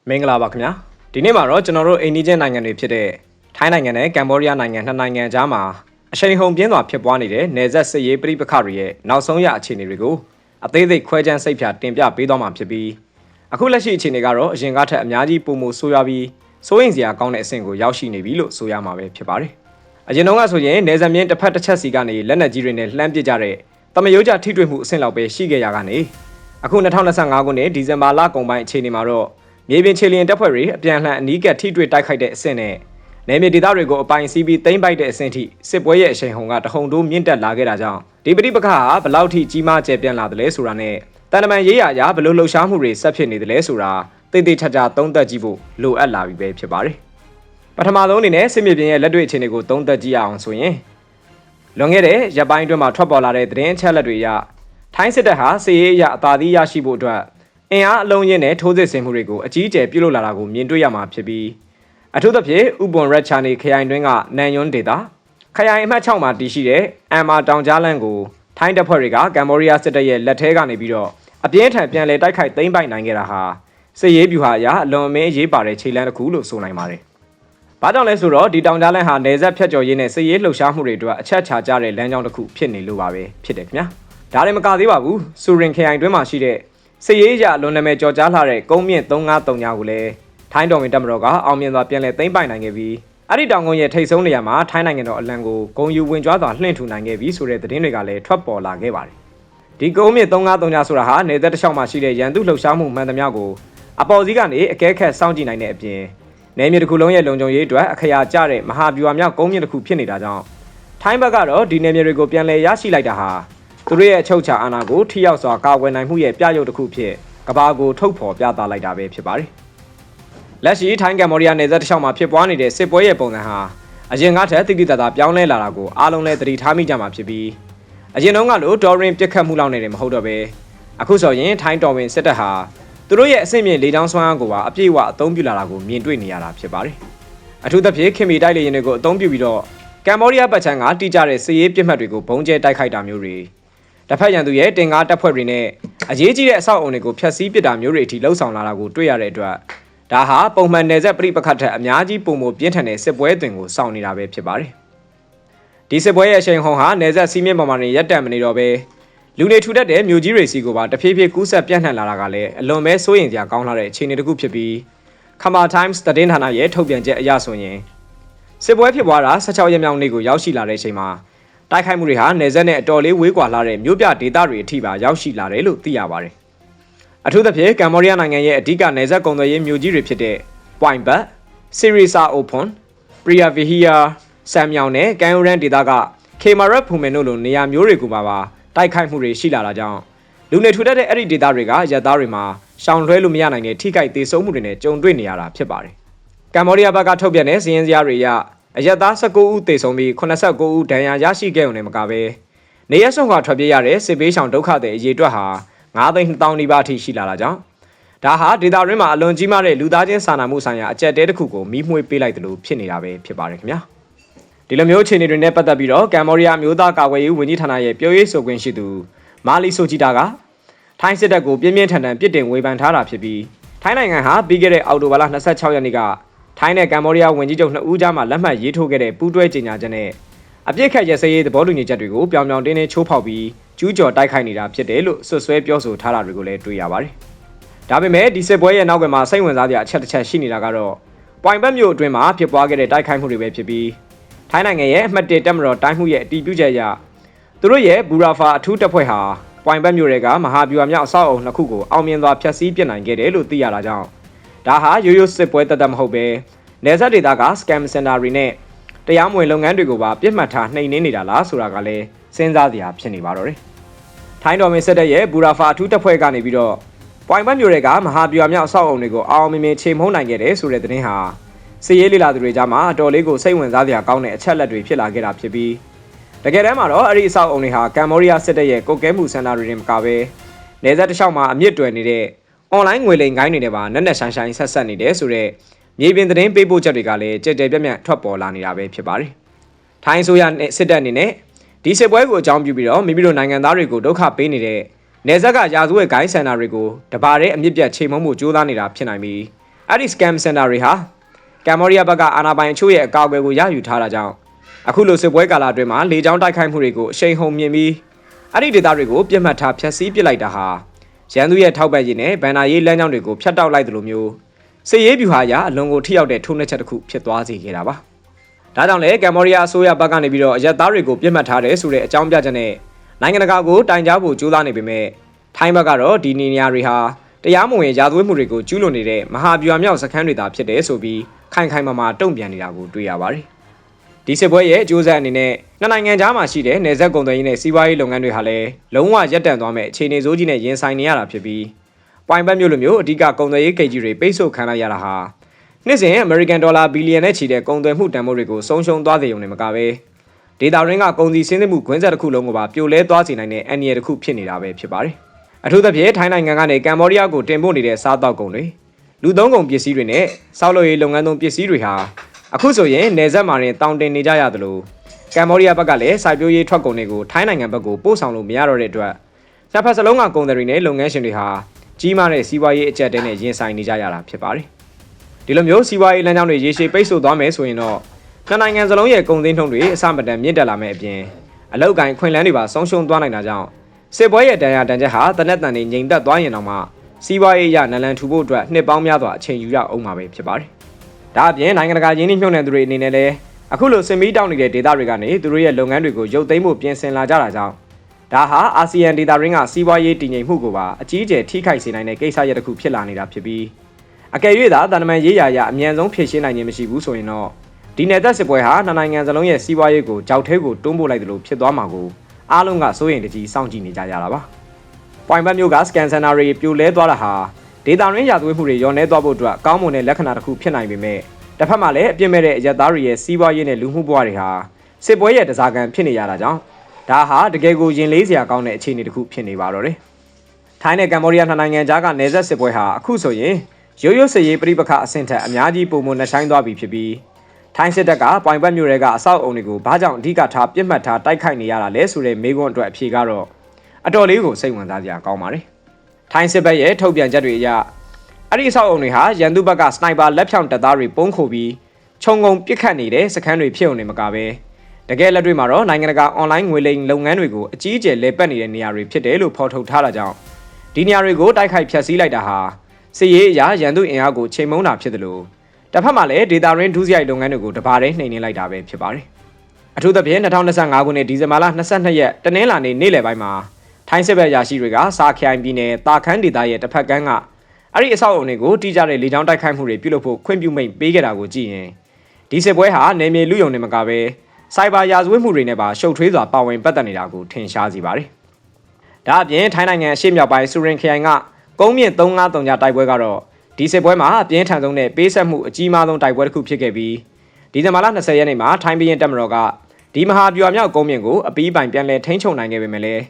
မင်္ဂလာပါခင်ဗျာဒီနေ့မှာတော့ကျွန်တော်တို့အိန္ဒိယနိုင်ငံတွေဖြစ်တဲ့ထိုင်းနိုင်ငံနဲ့ကမ္ဘောဒီးယားနိုင်ငံနှစ်နိုင်ငံကြားမှာအရှိန်ဟုန်ပြင်းစွာဖြစ်ပွားနေတဲ့နယ်စပ်စစ်ရေးပဋိပက္ခတွေရဲ့နောက်ဆုံးရအခြေအနေတွေကိုအသေးစိတ်ခွဲခြမ်းစိတ်ဖြာတင်ပြပေးသွားမှာဖြစ်ပြီးအခုလက်ရှိအခြေအနေကတော့အရင်ကထက်အများကြီးပိုမိုဆိုးရွားပြီးစိုးရိမ်စရာကောင်းတဲ့အဆင့်ကိုရောက်ရှိနေပြီလို့ဆိုရမှာပဲဖြစ်ပါတယ်အရင်တုန်းကဆိုရင်နယ်စပ်မြင်းတစ်ဖက်တစ်ချက်စီကနေလက်နက်ကြီးတွေနဲ့လှမ်းပစ်ကြတဲ့တမယိုးကြထိတွေ့မှုအဆင့်လောက်ပဲရှိခဲ့ရကနေအခု2025ခုနှစ်ဒီဇင်ဘာလကုန်ပိုင်းအခြေအနေမှာတော့မြေပြင်ခြေလျင်တပ်ဖွဲ့တွေအပြန်အလှန်အနီးကပ်ထိတွေ့တိုက်ခိုက်တဲ့အဆင့်နဲ့နယ်မြေဒေသတွေကိုအပိုင်စီးပြီးသိမ်းပိုက်တဲ့အဆင့်ထိစစ်ပွဲရဲ့အရှိန်ဟုန်ကတဟုန်ထိုးမြင့်တက်လာခဲ့တာကြောင့်ဒီပဋိပက္ခဟာဘယ်လောက်ထိကြီးမားကျယ်ပြန့်လာသလဲဆိုတာနဲ့တန်တမန်ရေးရာအရဘယ်လိုလှုပ်ရှားမှုတွေဆက်ဖြစ်နေသလဲဆိုတာသိသိချာချာသုံးသပ်ကြည့်ဖို့လိုအပ်လာပြီပဲဖြစ်ပါတယ်ပထမဆုံးအနေနဲ့စစ်မြေပြင်ရဲ့လက်တွေ့အခြေအနေကိုသုံးသပ်ကြည့်ရအောင်ဆိုရင်လွန်ခဲ့တဲ့ရက်ပိုင်းအတွင်းမှာထွက်ပေါ်လာတဲ့သတင်းအချက်အလက်တွေအရထိုင်းစစ်တပ်ဟာစစ်ရေးအရအသာစီးရရှိဖို့အတွက်အင်အားအလုံးရင်းနဲ့ထိုးစစ်ဆင်မှုတွေကိုအကြီးအကျယ်ပြုလုပ်လာတာကိုမြင်တွေ့ရမှာဖြစ်ပြီးအထူးသဖြင့်ဥပွန်ရက်ချာနေခရိုင်တွင်းကနန်ယွန်းဒေသခရိုင်အမှတ်6မှာတည်ရှိတဲ့အမ်မာတောင်ကြားလမ်းကိုထိုင်းတပ်ဖွဲ့တွေကကမ္ဘောဒီးယားစစ်တပ်ရဲ့လက်ထဲကနေပြီးတော့အပြင်းထန်ပြန်လည်တိုက်ခိုက်သိမ်းပိုက်နိုင်ခဲ့တာဟာစစ်ရေးဗျူဟာအရအလွန်အမင်းအရေးပါတဲ့ခြေလှမ်းတစ်ခုလို့ဆိုနိုင်ပါတယ်။ဘာကြောင့်လဲဆိုတော့ဒီတောင်ကြားလမ်းဟာနယ်စပ်ဖြတ်ကျော်ရေးနဲ့စစ်ရေးလှုပ်ရှားမှုတွေအတွက်အချက်ချာကျတဲ့လမ်းကြောင်းတစ်ခုဖြစ်နေလို့ပါပဲဖြစ်တယ်ခင်ဗျာ။ဒါလည်းမကသေးပါဘူး။စူရင်ခရိုင်တွင်းမှာရှိတဲ့စစ်ရေးအရလွန်နာမည်ကျော်ကြားလာတဲ့ကုန်းမြင့်353ညာကိုလည်းထိုင်းတော်ဝင်တပ်မတော်ကအောင်မြင်စွာပြန်လည်သိမ်းပိုက်နိုင်ခဲ့ပြီးအဲ့ဒီတောင်ကုန်းရဲ့ထိပ်ဆုံးနေရာမှာထိုင်းနိုင်ငံတော်အလံကိုဂုံယူဝင်ကြွားစွာလှင့်ထူနိုင်ခဲ့ပြီးဆိုတဲ့သတင်းတွေကလည်းထွက်ပေါ်လာခဲ့ပါတယ်။ဒီကုန်းမြင့်353ညာဆိုတာဟာနယ်သက်တစ်လျှောက်မှာရှိတဲ့ရန်သူလှုပ်ရှားမှုမှန်သမျှကိုအပေါ်စီးကနေအကဲခတ်စောင့်ကြည့်နိုင်တဲ့အပြင်နယ်မြေတစ်ခုလုံးရဲ့လုံခြုံရေးအတွက်အခရာကျတဲ့မဟာဗျူဟာမြောက်ကုန်းမြင့်တစ်ခုဖြစ်နေတာကြောင့်ထိုင်းဘက်ကတော့ဒီနယ်မြေတွေကိုပြန်လည်ရရှိလိုက်တာဟာသူတို့ရဲ့အချုပ်ချာအာဏာကိုထိရောက်စွာကာကွယ်နိုင်မှုရဲ့ပြရုပ်တစ်ခုဖြစ်ကဘာကိုထုတ်ဖော်ပြသလိုက်တာပဲဖြစ်ပါတယ်။လက်ရှိထိုင်းကမ္ဘောဒီးယားနယ်စပ်တစ်လျှောက်မှာဖြစ်ပွားနေတဲ့စစ်ပွဲရဲ့ပုံစံဟာအရင်ကထက်တိတိကျကျပြောင်းလဲလာတာကိုအားလုံးလည်းသတိထားမိကြမှာဖြစ်ပြီးအရင်တုန်းကလိုဒေါ်ရင်ပြစ်ခတ်မှုလောက်နေတယ်မဟုတ်တော့ပဲအခုဆိုရင်ထိုင်းတော်ဝင်စစ်တပ်ဟာသူတို့ရဲ့အဆင့်မြင့်လေကြောင်းစွမ်းအားကိုပါအပြည့်အဝအသုံးပြုလာတာကိုမြင်တွေ့နေရတာဖြစ်ပါတယ်။အထူးသဖြင့်ခင်မီတိုက်လေယာဉ်တွေကိုအသုံးပြုပြီးတော့ကမ္ဘောဒီးယားပတ်ချမ်းကတိကျတဲ့စစ်ရေးပြစ်မှတ်တွေကိုဘုံကျဲတိုက်ခိုက်တာမျိုးတွေတစ်ဖက်ရန်သူရဲ့တင်ကားတပ်ဖွဲ့တွေနဲ့အရေးကြီးတဲ့အဆောက်အုံတွေကိုဖျက်ဆီးပစ်တာမျိုးတွေအထိလှုံ့ဆော်လာတာကိုတွေ့ရတဲ့အတွက်ဒါဟာပုံမှန်နယ်စပ်ပဋိပက္ခထက်အများကြီးပုံမပြင်းထန်တဲ့စစ်ပွဲအသွင်ကိုစောင့်နေတာပဲဖြစ်ပါတယ်။ဒီစစ်ပွဲရဲ့အရှိန်ဟုန်ဟာနယ်စပ်စီးမြင့်ပေါ်မှာနေရပ်တန့်မနေတော့ပဲလူနေထူထပ်တဲ့မြို့ကြီးတွေစီကိုပါတဖြည်းဖြည်းကူးဆက်ပြန့်နှံ့လာတာကလည်းအလွန်ပဲစိုးရိမ်စရာကောင်းလာတဲ့အခြေအနေတစ်ခုဖြစ်ပြီးKhmer Times သတင်းဌာနရဲ့ထုတ်ပြန်ချက်အရဆိုရင်စစ်ပွဲဖြစ်ပွားတာ16ရက်မြောက်နေ့ကိုရောက်ရှိလာတဲ့အချိန်မှာတိုက်ခိုက်မှုတွေဟာနယ်စပ်နဲ့အတော်လေးဝေးကွာလာတဲ့မြို့ပြဒေသတွေအထိပါရောက်ရှိလာတယ်လို့သိရပါတယ်။အထူးသဖြင့်ကမ္ဘောဒီးယားနိုင်ငံရဲ့အဓိကနယ်စပ်ကုန်သွယ်ရေးမြို့ကြီးတွေဖြစ်တဲ့ Point Bat, Sirisa Ophon, Priyavihia, Samyang နဲ့ကမ်ယိုရန်ဒေသက Khemarat Phumeng တို့လိုနေရာမျိုးတွေကပါတိုက်ခိုက်မှုတွေရှိလာတာကြောင့်လူနေထူထပ်တဲ့အဲ့ဒီဒေသတွေကရပ်သားတွေမှာရှောင်လွှဲလို့မရနိုင်တဲ့ထိခိုက်ဒေဆုံးမှုတွေနဲ့ကြုံတွေ့နေရတာဖြစ်ပါတယ်။ကမ္ဘောဒီးယားဘက်ကထုတ်ပြန်တဲ့စီးရင်စရာတွေအရအရက်သား19ဦးသေဆုံးပြီး89ဦးဒဏ်ရာရရှိခဲ့ုံနဲ့မကဘဲနေရဆုံးခွာထွက်ပြေးရတဲ့စစ်ပေးရှောင်ဒုက္ခသည်အရေးအတွက်ဟာ9,200,000နီးပါးအထိရှိလာတာကြောင့်ဒါဟာဒေသတွင်းမှာအလွန်ကြီးမားတဲ့လူသားချင်းစာနာမှုဆိုင်ရာအကျပ်တဲတစ်ခုကိုမီးမွှေးပေးလိုက်တယ်လို့ဖြစ်နေတာပဲဖြစ်ပါတယ်ခင်ဗျာဒီလိုမျိုးအခြေအနေတွေနဲ့ပတ်သက်ပြီးတော့ကမ္ဘောဒီးယားမျိုးသားကာကွယ်ရေးဝန်ကြီးဌာနရဲ့ပြောရေးဆိုခွင့်ရှိသူမာလီဆိုဂျီတာကထိုင်းစစ်တပ်ကိုပြင်းပြင်းထန်ထန်ပြစ်တင်ဝေဖန်ထားတာဖြစ်ပြီးထိုင်းနိုင်ငံဟာပြီးခဲ့တဲ့အောက်တိုဘာလ26ရက်နေ့ကထိုင်းနဲ့ကမ္ဘောဒီးယားဝန်ကြီးချုပ်2ဦးကြားမှာလက်မှတ်ရေးထိုးခဲ့တဲ့ပူးတွဲကြေညာချက်နဲ့အပြစ်ခတ်ရစရေးသဘောတူညီချက်တွေကိုပြောင်ပြောင်တင်းတင်းချိုးဖောက်ပြီးကျူးကျော်တိုက်ခိုက်နေတာဖြစ်တယ်လို့ဆွဆွဲပြောဆိုထားတာတွေကိုလည်းတွေ့ရပါတယ်။ဒါပေမဲ့ဒီစစ်ပွဲရဲ့နောက်ကွယ်မှာစိတ်ဝင်စားစရာအချက်တစ်ချက်ရှိနေတာကတော့ပွိုင်ဘတ်မြို့အတွင်းမှာဖြစ်ပွားခဲ့တဲ့တိုက်ခိုက်မှုတွေပဲဖြစ်ပြီးထိုင်းနိုင်ငံရဲ့အမှတ်1တပ်မတော်တိုင်းမှုရဲ့အတည်ပြုချက်အရသူတို့ရဲ့ဘူရာဖာအထူးတပ်ဖွဲ့ဟာပွိုင်ဘတ်မြို့တွေကမဟာဗျူဟာမြောက်အဆောက်အုံ2ခုကိုအောင်မြင်စွာဖျက်ဆီးပစ်နိုင်ခဲ့တယ်လို့သိရတာကြောင့်ဒါဟာရိုးရိုးစစ်ပွဲတသက်မဟုတ်ပဲနယ်စပ်ဒေသက scam center တွေနဲ့တရားမဝင်လုပ်ငန်းတွေကိုပါပြစ်မှတ်ထားနှိမ်နင်းနေတာလားဆိုတာကလည်းစဉ်းစားစရာဖြစ်နေပါတော့တယ်။ထိုင်းတော်မင်းစစ်တပ်ရဲ့ဘူရာဖာအထူးတပ်ဖွဲ့ကနေပြီးတော့ပွိုင်ဘတ်မြို့တွေကမဟာဗျူဟာမြောက်အဆောက်အုံတွေကိုအောင်မြင်မြင်ချိန်မုံနိုင်ခဲ့တယ်ဆိုတဲ့သတင်းဟာစစ်ရေးလေလာသူတွေကြားမှာအတော်လေးကိုစိတ်ဝင်စားစရာကောင်းတဲ့အချက်လက်တွေဖြစ်လာခဲ့တာဖြစ်ပြီးတကယ်တမ်းမှာတော့အဲ့ဒီအဆောက်အုံတွေဟာကမ္ဘောဒီးယားစစ်တပ်ရဲ့ကုတ်ကဲမှုစင်တာတွေတင်မကပဲနယ်စပ်တစ်လျှောက်မှာအမြင့်တွယ်နေတဲ့အွန်လိုင်းငွေလိမ်ကိုင်းတွေနဲ့ပါနက်နက်ရှိုင်းရှိုင်းဆက်ဆက်နေတယ်ဆိုတဲ့မြေပြင်သတင်းပေးပို့ချက်တွေကလည်းကြဲကြဲပြန့်ပြန့်ထွက်ပေါ်လာနေတာပဲဖြစ်ပါတယ်။ထိုင်းဆိုရနဲ့စစ်တပ်အနေနဲ့ဒီစစ်ပွဲကိုအကြောင်းပြုပြီးတော့မိမိတို့နိုင်ငံသားတွေကိုဒုက္ခပေးနေတဲ့နယ်စပ်ကရာဇဝတ်ဂိုင်းစင်တာတွေကိုတပါတဲ့အမြင့်ပြတ်ချိန်မုံမှုကြိုးစားနေတာဖြစ်နိုင်ပြီး အဲ့ဒီ scam center တွေဟာကမ်ဘောဒီးယားဘက်ကအာဏာပိုင်အချို့ရဲ့အကောက်အွယ်ကိုရယူထားတာကြောင့်အခုလိုစစ်ပွဲကာလအတွင်းမှာလေကြောင်းတိုက်ခိုက်မှုတွေကိုအရှိန်ဟုန်မြင့်ပြီးအဲ့ဒီဒေသတွေကိုပြစ်မှတ်ထားဖျက်ဆီးပစ်လိုက်တာဟာရန်သူရဲ့ထောက်ပံ့ရေးနဲ့ဗန်နာရေးလမ်းကြောင်းတွေကိုဖျက်တောက်လိုက်သလိုမျိုးစစ်ရေးဗျူဟာအရအလွန်ကိုထိရောက်တဲ့ထိုးနှက်ချက်တစ်ခုဖြစ်သွားစေခဲ့တာပါ။ဒါကြောင့်လည်းကမ်ဘောဒီးယားအစိုးရဘက်ကနေပြီးတော့အရက်သားတွေကိုပြစ်မှတ်ထားတယ်ဆိုတဲ့အကြောင်းပြချက်နဲ့နိုင်ငံတကာကိုတိုင်ကြားဖို့ကြိုးစားနေပေမဲ့ထိုင်းဘက်ကတော့ဒီနေရာတွေဟာတရားမဝင်ရာဇဝတ်မှုတွေကိုကျူးလွန်နေတဲ့မဟာဗျူဟာမြောက်စခန်းတွေသာဖြစ်တယ်ဆိုပြီးခိုင်ခိုင်မာမာတုံ့ပြန်နေတာကိုတွေ့ရပါတယ်။ဒီစစ်ပွဲရဲ့အကျိုးဆက်အနေနဲ့နှစ်နိုင်ငံကြားမှာရှိတဲ့နယ်စပ်ကုန်သွယ်ရေးနဲ့စီးပွားရေးလုပ်ငန်းတွေဟာလည်းလုံးဝရပ်တန့်သွားမဲ့အခြေအနေဆိုးကြီးနဲ့ရင်ဆိုင်နေရတာဖြစ်ပြီးပွိုင်ဘတ်မျိုးလိုမျိုးအဓိကကုန်သွယ်ရေးကိတ်ကြီးတွေပိတ်ဆို့ခံလိုက်ရတာဟာနှစ်စဉ်အမေရိကန်ဒေါ်လာဘီလီယံနဲ့ချီတဲ့ကုန်သွယ်မှုတန်ဖိုးတွေကိုဆုံးရှုံးသွားစေရုံနဲ့မကပဲဒေတာရင်းကကုန်စည်စင်းသစ်မှုခွင့်ဆက်တစ်ခုလုံးကိုပါပြိုလဲသွားစေနိုင်တဲ့အန္တရာယ်တစ်ခုဖြစ်နေတာပဲဖြစ်ပါတယ်။အထူးသဖြင့်ထိုင်းနိုင်ငံကနေကမ်ဘောဒီးယားကိုတင်ပို့နေတဲ့စားတောက်ကုန်တွေလူသုံးကုန်ပစ္စည်းတွေနဲ့စောက်လုပ်ရေးလုပ်ငန်းသုံးပစ္စည်းတွေဟာအခုဆိုရင်နယ်စပ်မှာတောင်တင်နေကြရသလိုကမ်ဘောဒီးယားဘက်ကလည်းစိုက်ပျိုးရေးထွက်ကုန်တွေကိုထိုင်းနိုင်ငံဘက်ကိုပို့ဆောင်လို့မရတော့တဲ့အတွက်နှစ်ဖက်စလုံးကကုန်သည်တွေနဲ့လုပ်ငန်းရှင်တွေဟာကြီးမားတဲ့စီးပွားရေးအကျပ်တဲနဲ့ရင်ဆိုင်နေကြရတာဖြစ်ပါတယ်။ဒီလိုမျိုးစီးပွားရေးလမ်းကြောင်းတွေရေရှည်ပိတ်ဆို့သွားမယ်ဆိုရင်တော့နှစ်နိုင်ငံစလုံးရဲ့ကုန်စည်နှုန်းတွေအဆမတန်မြင့်တက်လာမယ့်အပြင်အလောက်ကိုင်းခွင့်လန်းတွေပါဆုံးရှုံးသွားနိုင်တာကြောင့်စစ်ပွဲရဲ့တန်ရာတန်ချက်ဟာတနက်တန်တွေငြိမ်သက်သွားရင်တော့မှစီးပွားရေးအရနလန်ထူဖို့အတွက်နှစ်ပေါင်းများစွာအချိန်ယူရအောင်မှာပဲဖြစ်ပါတယ်။ဒါအပြင်နိုင်ငံတကာရင်းနှီးမြှုပ်နှံသူတွေအနေနဲ့လည်းအခုလိုစစ်မီးတောက်နေတဲ့ဒေသတွေကနေသူတို့ရဲ့လုပ်ငန်းတွေကိုရုပ်သိမ်းဖို့ပြင်ဆင်လာကြတာကြောင့်ဒါဟာအာဆီယံဒေသရင်းကစီးပွားရေးတည်ငြိမ်မှုကိုပါအကြီးအကျယ်ထိခိုက်စေနိုင်တဲ့ကိစ္စရပ်တစ်ခုဖြစ်လာနေတာဖြစ်ပြီးအကယ်၍သာတန်တမန်ရေးရာအမြန်ဆုံးဖြေရှင်းနိုင်ခြင်းမရှိဘူးဆိုရင်တော့ဒီနယ်သက်စစ်ပွဲဟာနှစ်နိုင်ငံစလုံးရဲ့စီးပွားရေးကိုကြောက်ထဲကိုတွန်းပို့လိုက်သလိုဖြစ်သွားမှာကိုအားလုံးကစိုးရိမ်တကြီးစောင့်ကြည့်နေကြရတာပါ။ပွိုင်ဘတ်မျိုးကစကန်စင်နာတွေပြိုလဲသွားတာဟာဒေတာရင်းရာသွေးမှုတွေရောနေသွားဖို့အတွက်ကောင်းမွန်တဲ့လက္ခဏာတစ်ခုဖြစ်နိုင်ပေမဲ့တစ်ဖက်မှာလည်းအပြစ်မဲ့တဲ့အရက်သားတွေရဲ့စီးပွားရေးနဲ့လူမှုဘဝတွေဟာစစ်ပွဲရဲ့တစားကန်ဖြစ်နေရတာကြောင့်ဒါဟာတကယ်ကိုရင်လေးစရာကောင်းတဲ့အခြေအနေတစ်ခုဖြစ်နေပါတော့တယ်။ထိုင်းနဲ့ကမ်ဘောဒီးယားနှစ်နိုင်ငံကြားကနယ်စပ်စစ်ပွဲဟာအခုဆိုရင်ရိုးရိုးစစ်ရေးပြိပခအဆင့်ထက်အများကြီးပုံမနှဆိုင်သွားပြီဖြစ်ပြီးထိုင်းစစ်တပ်ကပွိုင်ဘတ်မျိုးတွေကအဆောက်အုံတွေကိုဘာကြောင့်အဓိကထားပြစ်မှတ်ထားတိုက်ခိုက်နေရတာလဲဆိုတဲ့မေးခွန်းအတွက်အဖြေကတော့အတော်လေးကိုစိတ်ဝင်စားစရာကောင်းပါတယ်။ထိုင်းစစ်ဘက်ရဲ့ထုတ်ပြန်ချက်တွေအရအဲ့ဒီအဆောက်အုံတွေဟာရန်သူဘက်ကစနိုက်ပါလက်ဖြောင်တပ်သားတွေပုံခိုပြီးခြုံငုံပစ်ခတ်နေတဲ့စခန်းတွေဖြစ်ုံနေမှာကပဲတကယ်လက်တွေ့မှာတော့နိုင်ငံတကာအွန်လိုင်းငွေလိမ်လုပ်ငန်းတွေကိုအကြီးအကျယ်လဲပတ်နေတဲ့နေရာတွေဖြစ်တယ်လို့ဖော်ထုတ်ထားတာကြောင့်ဒီနေရာတွေကိုတိုက်ခိုက်ဖျက်ဆီးလိုက်တာဟာစစ်ရေးအရာရန်သူအင်အားကိုချိန်မုံတာဖြစ်တယ်လို့တစ်ဖက်မှာလည်းဒေတာရင်းဒုစရိုက်လုပ်ငန်းတွေကိုတပါးတည်းနှိမ်နင်းလိုက်တာပဲဖြစ်ပါတယ်။အထူးသဖြင့်2025ခုနှစ်ဒီဇင်ဘာလ22ရက်တနင်္လာနေ့နေ့လယ်ပိုင်းမှာထိုင်းစစ်ဘက်ရာရှိတွေကစာခိုင်ပြည်နယ်တာခန်းဒေသရဲ့တစ်ဖက်ကမ်းကအဲ့ဒီအဆောက်အုံတွေကိုတိကျတဲ့လေကြောင်းတိုက်ခိုက်မှုတွေပြုလုပ်ဖို့ခွင့်ပြုမိန့်ပေးခဲ့တာကိုကြည့်ရင်ဒီစစ်ပွဲဟာနယ်မြေလူယုံနေမှာကပဲစိုက်ဘာရာဇဝတ်မှုတွေနဲ့ပါရှုပ်ထွေးစွာပါဝင်ပတ်သက်နေတာကိုထင်ရှားစေပါတယ်။ဒါအပြင်ထိုင်းနိုင်ငံအရှေ့မြောက်ပိုင်းစူရင်ခရိုင်ကကုန်းမြင့်353ညတိုက်ပွဲကတော့ဒီစစ်ပွဲမှာအပြင်းထန်ဆုံးနဲ့ပေးဆက်မှုအကြီးမားဆုံးတိုက်ပွဲတစ်ခုဖြစ်ခဲ့ပြီးဒီဇင်ဘာလ20ရက်နေ့မှာထိုင်းပြည်တပ်မတော်ကဒီမဟာဗျူဟာမြောက်ကုန်းမြင့်ကိုအပီးပိုင်ပြန်လည်ထိန်းချုပ်နိုင်ခဲ့ပေမဲ့လည်း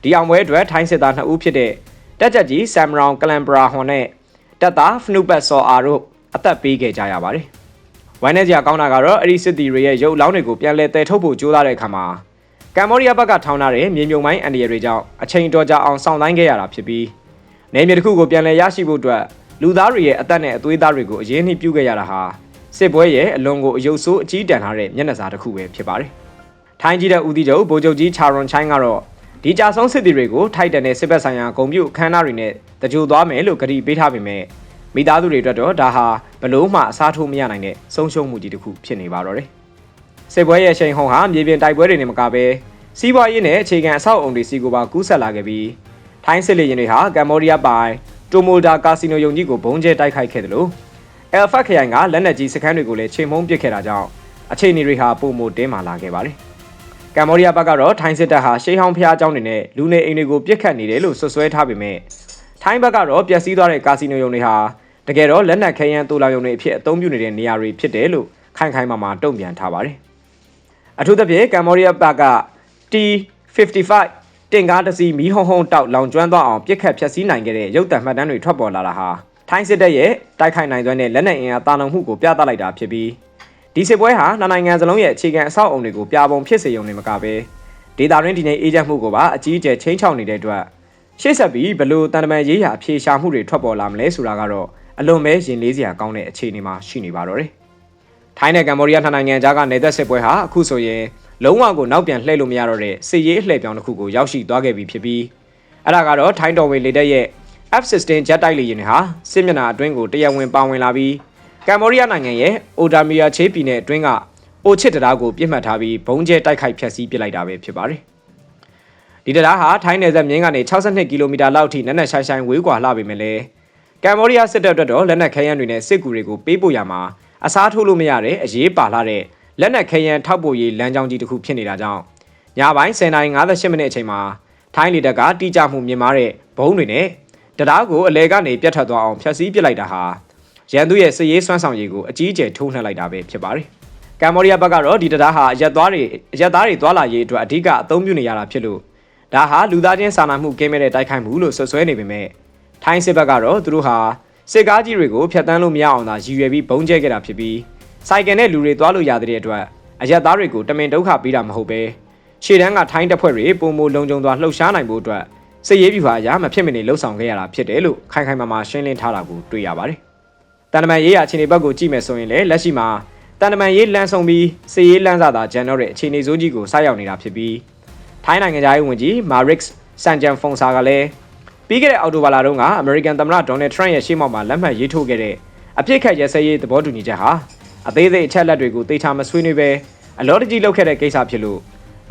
ဒီအောင်ပွဲအတွက်ထိုင်းစစ်သား2ဦးဖြစ်တဲ့တက်ချက်ကြီးဆမ်ရောင်ကလန်ပရာဟွန်နဲ့တက်သားဖနုပတ်ဆော်အာတို့အသက်ပေးခဲ့ကြရပါတယ်။ဝိုင်းနေကြကောင်းတာကတော့အဲ့ဒီစစ်တီတွေရဲ့ရုပ်လောင်းတွေကိုပြန်လည်တည်ထုတ်ဖို့ကြိုးစားတဲ့အခါမှာကမ်ဘောဒီးယားဘက်ကထောင်းထားတဲ့မြေမြုံမိုင်းအန်ဒီရတွေကြောင့်အချိန်တော်ကြာအောင်စောင့်တိုင်းခဲ့ရတာဖြစ်ပြီးနေမြေတစ်ခုကိုပြန်လည်ရရှိဖို့အတွက်လူသားတွေရဲ့အသက်နဲ့အသွေးသားတွေကိုအရေးနှိပြုခဲ့ရတာဟာစစ်ပွဲရဲ့အလွန်ကိုအယုတ်ဆိုးအကြီးတန်းထားတဲ့မျက်နှာစာတစ်ခုပဲဖြစ်ပါတယ်။ထိုင်းကြီးတဲ့ဦးစီးချုပ်ဗိုလ်ချုပ်ကြီးချာရွန်ချိုင်းကတော့ဒီကြာဆုံးစစ်တီတွေကိုထိုက်တန်တဲ့စစ်ဘက်ဆိုင်ရာဂုဏ်ပြုအခမ်းအနားတွေနဲ့တကြိုသွားမယ်လို့ကတိပေးထားပေမဲ့မိသားစုတွေအတွက်တော့ဒါဟာဘလို့မှအစားထိုးမရနိုင်တဲ့ဆုံးရှုံးမှုကြီးတစ်ခုဖြစ်နေပါတော့တယ်။စစ်ပွဲရဲ့ချိန်ဟုန်ဟာမြေပြင်တိုက်ပွဲတွေနဲ့မကဘဲစီးပွားရေးနဲ့အခြေခံအဆောက်အုံတွေစီကိုပါကူးဆက်လာခဲ့ပြီးထိုင်းစစ်လေယာဉ်တွေဟာကမ်ဘောဒီးယားပိုင်တိုမိုဒါကာစီနိုယုံကြီးကိုဘုံကျဲတိုက်ခိုက်ခဲ့တယ်လို့အယ်ဖတ်ခရိုင်ကလက်နက်ကြီးစခန်းတွေကိုလည်းချိန်မုံပစ်ခဲ့တာကြောင့်အခြေအနေတွေဟာပုံမတင်းမာလာခဲ့ပါတယ်။ကမ်ဘောဒီးယားဘက်ကတော့ထိုင်းစစ်တပ်ဟာရှေးဟောင်းဖျားเจ้าတွေနဲ့လူနေအိမ်တွေကိုပစ်ခတ်နေတယ်လို့ဆွဆွဲထားပေမဲ့ထိုင်းဘက်ကတော့ပျက်စီးသွားတဲ့ကာစီနိုယုံတွေဟာတကယ်တော့လက်နက်ခဲယမ်းတူလောင်ယုံတွေအဖြစ်အသုံးပြုနေတဲ့နေရာတွေဖြစ်တယ်လို့ခိုင်ခိုင်မာမာတုံ့ပြန်ထားပါတယ်။အထူးသဖြင့်ကမ်ဘောဒီးယားဘက်က T55 တင်ကားတစ်စီးမီးဟုံဟုံတောက်လောင်ကျွမ်းသွားအောင်ပြစ်ခတ်ဖျက်ဆီးနိုင်ခဲ့တဲ့ရုပ်သံမှတ်တမ်းတွေထွက်ပေါ်လာတာဟာထိုင်းစစ်တပ်ရဲ့တိုက်ခိုက်နိုင်စွမ်းတဲ့လက်နက်အင်အားတာလုံမှုကိုပြသလိုက်တာဖြစ်ပြီးဒီစစ်ပွဲဟာနှစ်နိုင်ငံစလုံးရဲ့အခြေခံအဆောက်အအုံတွေကိုပြပုံဖြစ်စေရုံနဲ့မကပဲဒေတာရင်းဒီနေအေဂျင့်မှုကိုပါအကြီးအကျယ်ချိန်ချောက်နေတဲ့အတွက်ရှေ့ဆက်ပြီးဘလို့တန်တမန်ရေးရာအဖြေရှာမှုတွေထွက်ပေါ်လာမလဲဆိုတာကတော့အ အလွန်ပဲရင်လေးစရာကောင်းတဲ့အခြေအနေမှာရှိနေပါတော့တယ်။ထိုင်းနဲ့ကမ္ဘောဒီးယားနိုင်ငံကြားကနေသက်စစ်ပွဲဟာအခုဆိုရင်လုံးဝကိုနောက်ပြန်လှည့်လို့မရတော့တဲ့စစ်ရေးအလှည့်ပြောင်းတစ်ခုကိုရောက်ရှိသွားခဲ့ပြီဖြစ်ပြီးအဲ့ဒါကတော့ထိုင်းတော်ဝေလေတပ်ရဲ့ F-16 ဂျက်တိုက်လေယာဉ်တွေဟာစစ်မျက်နှာအတွင်းကိုတရားဝင်ပါဝင်လာပြီးကမ္ဘောဒီးယားနိုင်ငံရဲ့အိုဒါမီယာချေးပြည်နယ်အတွင်းကအိုချစ်တရားကိုပြစ်မှတ်ထားပြီးဘုံကျဲတိုက်ခိုက်ဖျက်ဆီးပစ်လိုက်တာပဲဖြစ်ပါတယ်။ဒီတရားဟာထိုင်းနယ်စပ်မြင်းကနေ62ကီလိုမီတာလောက်ထိနက်နက်ရှိုင်းရှိုင်းဝေးကွာလှပေမဲ့လည်းကမ္ဘောဒီးယားစစ်တပ်အတွက်တော့လက်နက်ခဲယမ်းတွေနဲ့စစ်ကူတွေကိုပေးပို့ရမှာအစားထိုးလို့မရတဲ့အရေးပါလာတဲ့လက်နက်ခဲယမ်းထောက်ပို့ရေးလမ်းကြောင်းကြီးတစ်ခုဖြစ်နေတာကြောင့်ညပိုင်း10:58မိနစ်အချိန်မှာထိုင်းလေတပ်ကတိကျမှုမြင်မာတဲ့ဘုံတွေနဲ့တရားကိုအလဲကနေပြတ်ထွက်သွားအောင်ဖျက်ဆီးပစ်လိုက်တာဟာရန်သူရဲ့စစ်ရေးစွမ်းဆောင်ရည်ကိုအကြီးအကျယ်ထိုးနှက်လိုက်တာပဲဖြစ်ပါတယ်။ကမ္ဘောဒီးယားဘက်ကတော့ဒီတရားဟာအရက်သားတွေသွားလာရေးအတွက်အဓိကအသုံးပြုနေရတာဖြစ်လို့ဒါဟာလူသားချင်းစာနာမှုကင်းမဲ့တဲ့တိုက်ခိုက်မှုလို့ဆွဆွဲနေပေမဲ့ထိုင်းစစ်ဘက်ကတော့သူတို့ဟာစစ်ကားကြီးတွေကိုဖျက်ဆီးလို့မရအောင်သာရည်ရွယ်ပြီးဘုံကျဲခဲ့တာဖြစ်ပြီးစိုက်ကယ်နဲ့လူတွေသွားလို့ရတဲ့အတွက်အရက်သားတွေကိုတမင်ဒုက္ခပေးတာမဟုတ်ပဲရှေ့တန်းကထိုင်းတပ်ဖွဲ့တွေပုံမလုံခြုံစွာလှုပ်ရှားနိုင်ဖို့အတွက်စစ်ရေးဗျူဟာအရမဖြစ်မနေလှုပ်ဆောင်ခဲ့ရတာဖြစ်တယ်လို့ခိုင်ခိုင်မာမာရှင်းလင်းထားတာကိုတွေ့ရပါတယ်။တန်တမန်ရေးရာအခြေအနေဘက်ကိုကြည့်မယ်ဆိုရင်လည်းလက်ရှိမှာတန်တမန်ရေးလမ်းဆုံးပြီးစစ်ရေးလမ်းစာသာဂျန်တော့တဲ့အခြေအနေစိုးကြီးကိုဆိုက်ရောက်နေတာဖြစ်ပြီးထိုင်းနိုင်ငံသားရေးဝန်ကြီးမာရစ်စန်ဂျန်ဖုန်ဆာကလည်းပြီးခဲ့တဲ့အောက်တိုဘာလတုန်းကအမေရိကန်သမ္မတဒေါ်နယ်ထရန့်ရဲ့ရှေ့မှောက်မှာလက်မှတ်ရေးထိုးခဲ့တဲ့အပြစ်ခတ်ရဲစဲရေးသဘောတူညီချက်ဟာအသေးစိတ်အချက်လက်တွေကိုသိချာမဆွေးနွေးပဲအလောတကြီးလုပ်ခဲ့တဲ့ကိစ္စဖြစ်လို့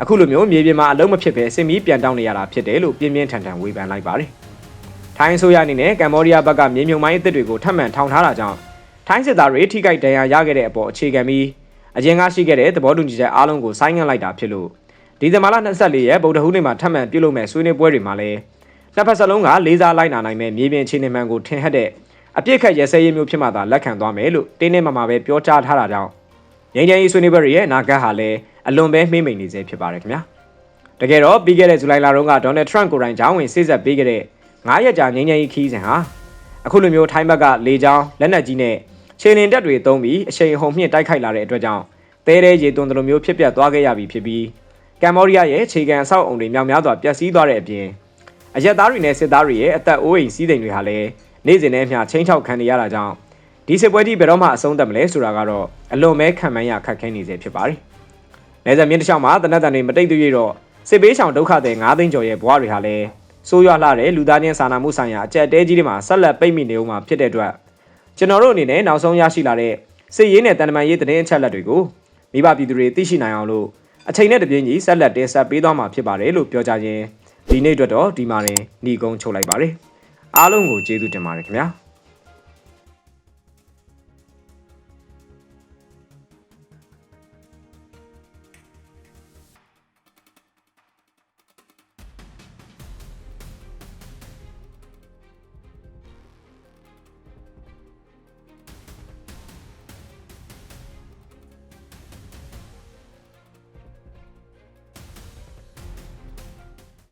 အခုလိုမျိုးမြေပြင်မှာအလုံးမဖြစ်ပဲစစ်မီးပြန်တောင်းနေရတာဖြစ်တယ်လို့ပြင်းပြင်းထန်ထန်ဝေဖန်လိုက်ပါတယ်။ထိုင်းဆိုရအနေနဲ့ကမ္ဘောဒီးယားဘက်ကမြေမြုံမိုင်းအသစ်တွေကိုထပ်မံထောင်ထားတာကြောင့်ထိုင်းစစ်သားတွေထိခိုက်ဒဏ်ရာရခဲ့တဲ့အပေါ်အခြေခံပြီးအရင်ကရှိခဲ့တဲ့သဘောတူညီချက်အားလုံးကိုဆိုင်းငံ့လိုက်တာဖြစ်လို့ဒီဇင်ဘာလ24ရက်ဗုဒ္ဓဟူးနေ့မှာထပ်မံပြုလုပ်မဲ့ဆွေးနွေးပွဲတွေမှာလည်းနှစ်ဖက်စလုံးကလေးစားလိုက်နာနိုင်မဲ့မြေပြင်အခြေအနေမှန်ကိုထင်ဟပ်တဲ့အပြစ်ခတ်ရဲစဲရေးမျိုးဖြစ်မှသာလက်ခံသွားမယ်လို့တင်းနေမှာပဲပြောကြားထားတာကြောင့်ငြိမ်းချမ်းရေးဆွေးနွေးပွဲတွေရဲ့အနာဂတ်ဟာလည်းအလွန်ပဲမှိမ့်မိန်နေစေဖြစ်ပါတယ်ခင်ဗျာတကယ်တော့ပြီးခဲ့တဲ့ဇူလိုင်လတုန်းကဒေါ်နယ်ထရန့်ကိုယ်တိုင်ဂျောင်းဝင်စိစက်ပေးခဲ့တဲ့9ရက်ကြာငြိမ်းချမ်းရေးခီးစဉ်ဟာအခုလိုမျိုးထိုင်းဘက်ကလေကြောင်းလက်နက်ကြီးနဲ့ခြေလင်တပ်တွေသုံးပြီးအရှိန်အဟုန်မြင့်တိုက်ခိုက်လာတဲ့အတွက်ကြောင့်တဲတဲရေသွန်းတို့လိုမျိုးဖြစ်ပျက်သွားခဲ့ရပြီဖြစ်ပြီးကမ္ဘောဒီးယားရဲ့ခြေခံအဆောက်အုံတွေမြောက်များစွာပျက်စီးသွားတဲ့အပြင်အရက်သားတွေနဲ့စစ်သားတွေရဲ့အသက်အိုးအိမ်စီးစိမ်တွေဟာလည်းနေ့စဉ်နဲ့အမျှချင်းချောက်ခံနေရတာကြောင့်ဒီစစ်ပွဲကြီးဘယ်တော့မှအဆုံးသတ်မလဲဆိုတာကတော့အလွန်ပဲခံမှန်းရခက်ခဲနေစေဖြစ်ပါတယ်။နယ်စပ်မြင်းတစ်လျှောက်မှာတနက်တန်တွေမတိတ်သေးရတော့စစ်ပေးဆောင်ဒုက္ခသည်9သိန်းကျော်ရဲ့ဘဝတွေဟာလည်းဆိုးရွားလှတဲ့လူသားချင်းစာနာမှုဆိုင်ရာအကျပ်တဲကြီးတွေမှာဆက်လက်ပိတ်မိနေဦးမှာဖြစ်တဲ့အတွက်ကျွန်တော်တို့အနေနဲ့နောက်ဆုံးရရှိလာတဲ့စစ်ရေးနဲ့တန်တမာရေးသတင်းအချက်အလက်တွေကိုမိဘပြည်သူတွေသိရှိနိုင်အောင်လို့အချိန်နဲ့တပြေးညီဆက်လက်တင်ဆက်ပေးသွားမှာဖြစ်ပါတယ်လို့ပြောကြခြင်းဒီနေ့အတွက်တော့ဒီမှာနေညီကုန်းချုပ်လိုက်ပါတယ်အားလုံးကိုကျေးဇူးတင်ပါတယ်ခင်ဗျာ